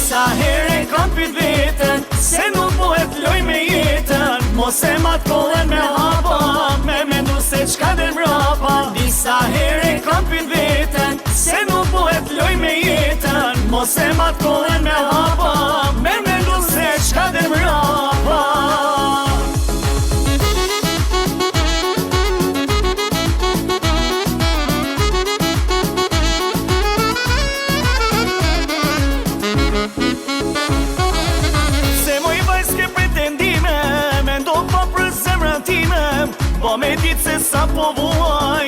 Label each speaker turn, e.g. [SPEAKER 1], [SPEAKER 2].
[SPEAKER 1] Disa here kam pyet veten se nuk pohet loj me jetën. Mos e matkohen me hapa, me mendu se qka del mrapa. Disa here kam pyet veten se nuk pohet loj me jetën. Mos e matkohen me hapa, me mendu se qka del mrapa. Po me ditë se sa po vuaj